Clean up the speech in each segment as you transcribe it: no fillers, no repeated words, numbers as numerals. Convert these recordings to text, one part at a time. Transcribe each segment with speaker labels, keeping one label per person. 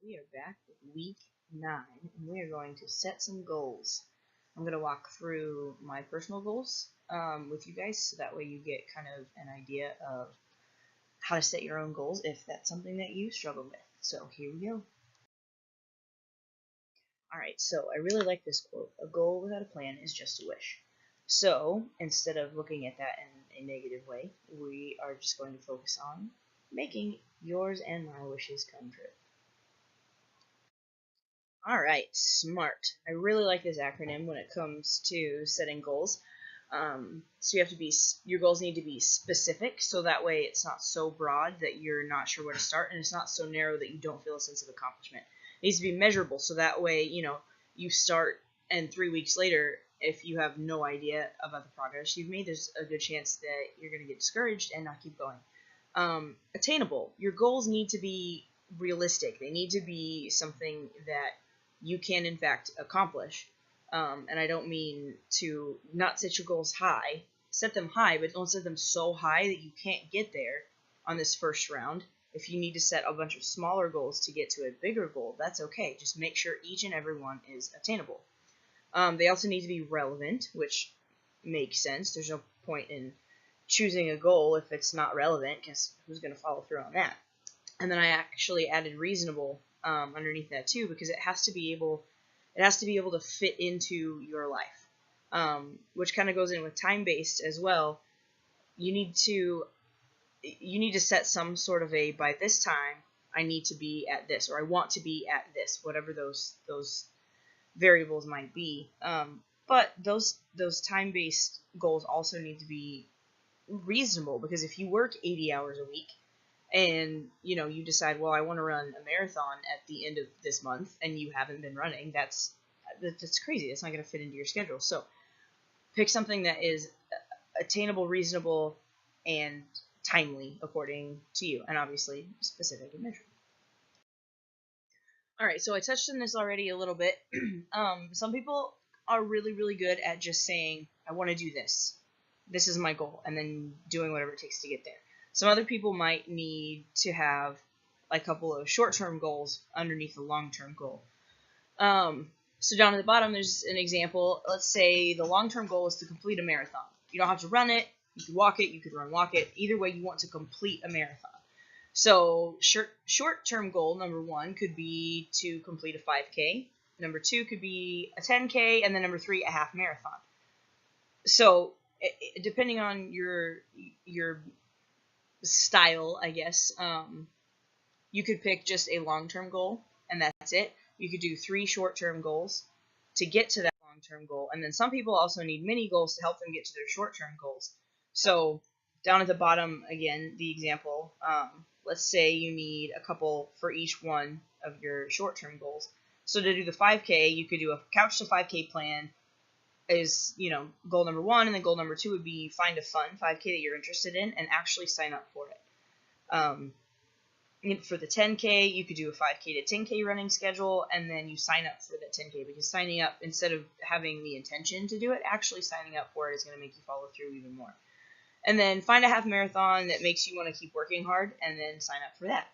Speaker 1: We are back with week 9, and we are going to set some goals. I'm going to walk through my personal goals with you guys, so that way you get kind of an idea of how to set your own goals if that's something that you struggle with. So here we go. Alright, so I really like this quote. A goal without a plan is just a wish. So instead of looking at that in a negative way, we are just going to focus on making yours and my wishes come true. Alright, SMART. I really like this acronym when it comes to setting goals. So you have to be, your goals need to be specific, so that way it's not so broad that you're not sure where to start, and it's not so narrow that you don't feel a sense of accomplishment. It needs to be measurable, so that way, you start, and 3 weeks later, if you have no idea about the progress you've made, there's a good chance that you're going to get discouraged and not keep going. Attainable. Your goals need to be realistic. They need to be something that you can in fact accomplish. And I don't mean to not set your goals high. Set them high, but don't set them so high that you can't get there on this first round. If you need to set a bunch of smaller goals to get to a bigger goal, that's okay. Just make sure each and every one is attainable. They also need to be relevant, which makes sense. There's no point in choosing a goal if it's not relevant, because who's going to follow through on that? And then I actually added reasonable underneath that too, because it has to be able to fit into your life, which kind of goes in with time-based as well. You need to set some sort of a, by this time I need to be at this, or I want to be at this, whatever those variables might be. But those time-based goals also need to be reasonable, because if you work 80 hours a week and you decide, well, I want to run a marathon at the end of this month, and you haven't been running, that's crazy. That's not going to fit into your schedule. So pick something that is attainable, reasonable, and timely according to you, and obviously specific and measurable. All right, so I touched on this already a little bit. Some people are really, really good at just saying, I want to do this. This is my goal, and then doing whatever it takes to get there. Some other people might need to have a couple of short-term goals underneath a long-term goal. So down at the bottom, there's an example. Let's say the long-term goal is to complete a marathon. You don't have to run it. You could walk it. You could walk it. Either way, you want to complete a marathon. So short-term goal number 1 could be to complete a 5K. Number 2 could be a 10K, and then number 3, a half marathon. So depending on your style, I guess, you could pick just a long-term goal, and that's it. You could do 3 short-term goals to get to that long-term goal, and then some people also need mini goals to help them get to their short-term goals. So down at the bottom, again, the example, let's say you need a couple for each one of your short-term goals. So to do the 5K, you could do a couch to 5K plan is, goal number 1, and then goal number 2 would be find a fun 5K that you're interested in and actually sign up for it. For the 10K, you could do a 5K to 10K running schedule, and then you sign up for that 10K, because signing up, instead of having the intention to do it, actually signing up for it is going to make you follow through even more. And then find a half marathon that makes you want to keep working hard, and then sign up for that.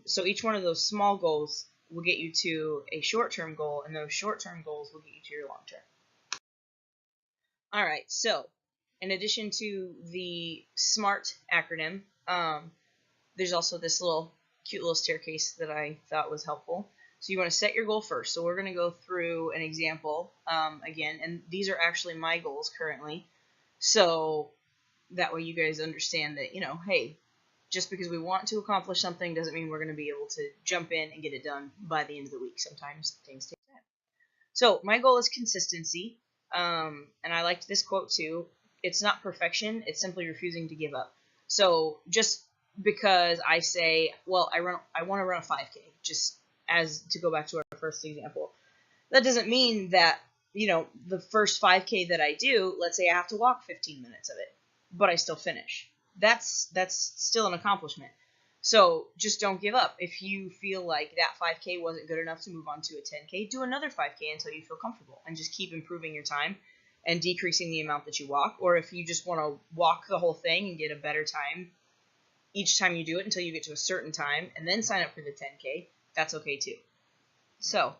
Speaker 1: So each one of those small goals will get you to a short-term goal, and those short-term goals will get you to your long-term. All right, so in addition to the SMART acronym, there's also this cute little staircase that I thought was helpful. So you want to set your goal first. So we're going to go through an example again, and these are actually my goals currently. So that way you guys understand that, hey, just because we want to accomplish something doesn't mean we're going to be able to jump in and get it done by the end of the week. Sometimes things take time. So my goal is consistency, and I liked this quote too. It's not perfection, it's simply refusing to give up. So just because I say, well, I want to run a 5K, just as to go back to our first example, that doesn't mean that, the first 5K that I do, let's say I have to walk 15 minutes of it, but I still finish. That's still an accomplishment. So just don't give up. If you feel like that 5K wasn't good enough to move on to a 10K, do another 5K until you feel comfortable, and just keep improving your time and decreasing the amount that you walk. Or if you just want to walk the whole thing and get a better time each time you do it until you get to a certain time, and then sign up for the 10K, that's okay too. So,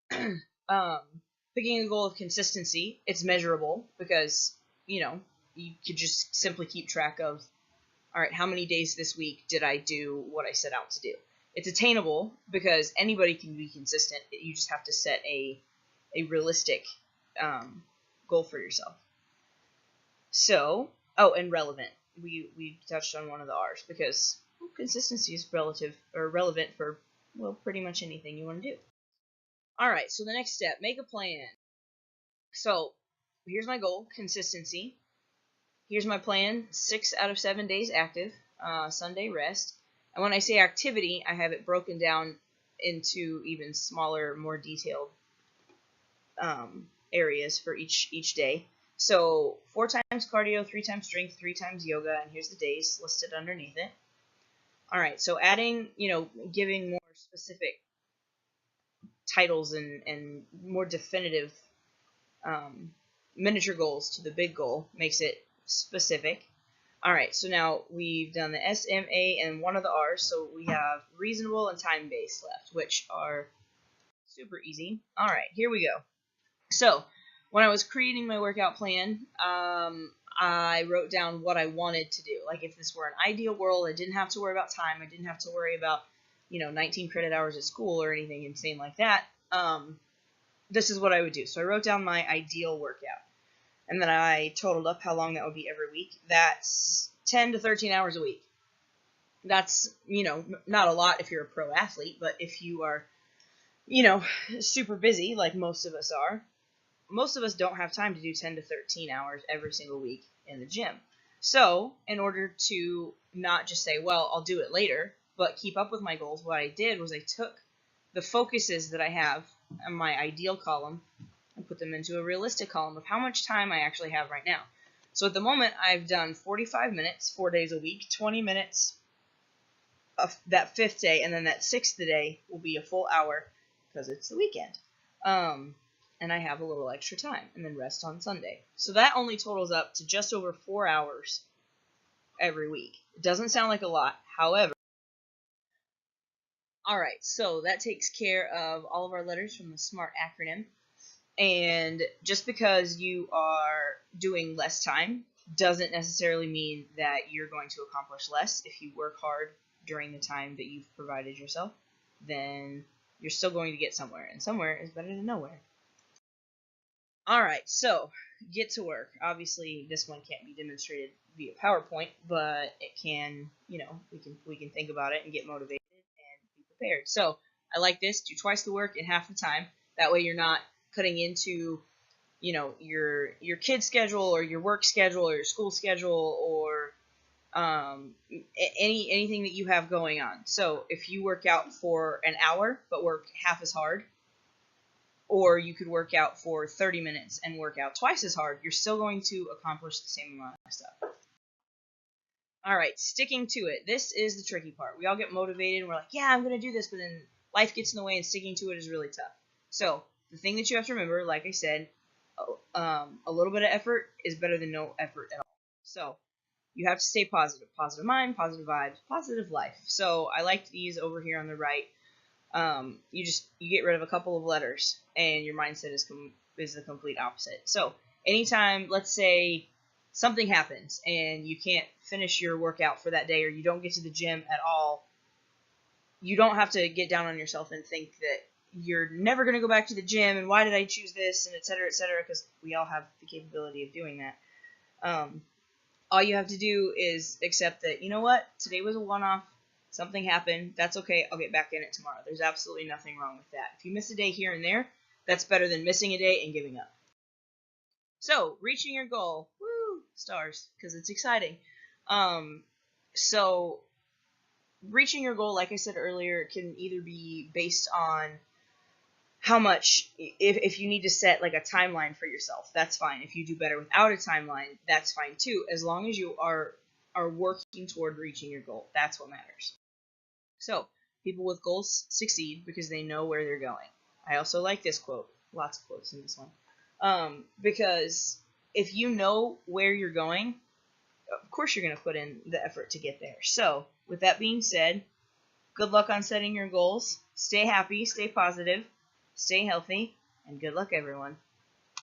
Speaker 1: picking a goal of consistency, it's measurable because, you know, you could just simply keep track of, all right, how many days this week did I do what I set out to do? It's attainable because anybody can be consistent. You just have to set a realistic goal for yourself. So, oh, and relevant. We touched on one of the R's because consistency is relative or relevant for, well, pretty much anything you want to do. All right, so the next step, make a plan. So, here's my goal, consistency. Here's my plan, 6 out of 7 days active, Sunday rest. And when I say activity, I have it broken down into even smaller, more detailed areas for each day. So 4 times cardio, 3 times strength, 3 times yoga, and here's the days listed underneath it. All right, so adding, giving more specific titles and more definitive miniature goals to the big goal makes it specific. All right, so now we've done the S, M, A, and one of the R's, so we have reasonable and time-based left, which are super easy. All right, here we go. So when I was creating my workout plan, I wrote down what I wanted to do. Like if this were an ideal world, I didn't have to worry about time. I didn't have to worry about, 19 credit hours at school or anything insane like that. This is what I would do. So I wrote down my ideal workout. And then I totaled up how long that would be every week. That's 10 to 13 hours a week. That's, not a lot if you're a pro athlete, but if you are, super busy like most of us are, most of us don't have time to do 10 to 13 hours every single week in the gym. So in order to not just say, well, I'll do it later, but keep up with my goals, what I did was I took the focuses that I have in my ideal column and put them into a realistic column of how much time I actually have right now. So at the moment, I've done 45 minutes, 4 days a week, 20 minutes of that 5th day, and then that 6th day will be a full hour because it's the weekend. And I have a little extra time, and then rest on Sunday. So that only totals up to just over 4 hours every week. It doesn't sound like a lot, however. All right, so that takes care of all of our letters from the SMART acronym. And just because you are doing less time doesn't necessarily mean that you're going to accomplish less. If you work hard during the time that you've provided yourself, then you're still going to get somewhere, and somewhere is better than nowhere. All right, so get to work. Obviously, this one can't be demonstrated via PowerPoint, but it can, we can think about it and get motivated and be prepared. So I like this: do twice the work in half the time. That way, you're not cutting into, your kid's schedule or your work schedule or your school schedule or anything that you have going on. So if you work out for an hour but work half as hard, or you could work out for 30 minutes and work out twice as hard, you're still going to accomplish the same amount of stuff. All right, sticking to it. This is the tricky part. We all get motivated and we're like, yeah, I'm going to do this, but then life gets in the way and sticking to it is really tough. So the thing that you have to remember, like I said, a little bit of effort is better than no effort at all. So you have to stay positive. Positive mind, positive vibes, positive life. So I like these over here on the right. You get rid of a couple of letters and your mindset is the complete opposite. So anytime, let's say something happens and you can't finish your workout for that day, or you don't get to the gym at all, you don't have to get down on yourself and think that you're never going to go back to the gym and why did I choose this, and et cetera, because we all have the capability of doing that. All you have to do is accept that, you know what, today was a one-off. Something happened. That's okay. I'll get back in it tomorrow. There's absolutely nothing wrong with that. If you miss a day here and there, that's better than missing a day and giving up. So, reaching your goal. Woo! Stars, because it's exciting. So, reaching your goal, like I said earlier, can either be based on how much, if you need to set like a timeline for yourself, that's fine. If you do better without a timeline, that's fine too, as long as you are working toward reaching your goal. That's what matters. So, people with goals succeed because they know where they're going. I also like this quote. Lots of quotes in this one. Because if you know where you're going, of course you're going to put in the effort to get there. So, with that being said, Good luck on setting your goals. Stay happy, stay positive, stay healthy, and good luck, everyone.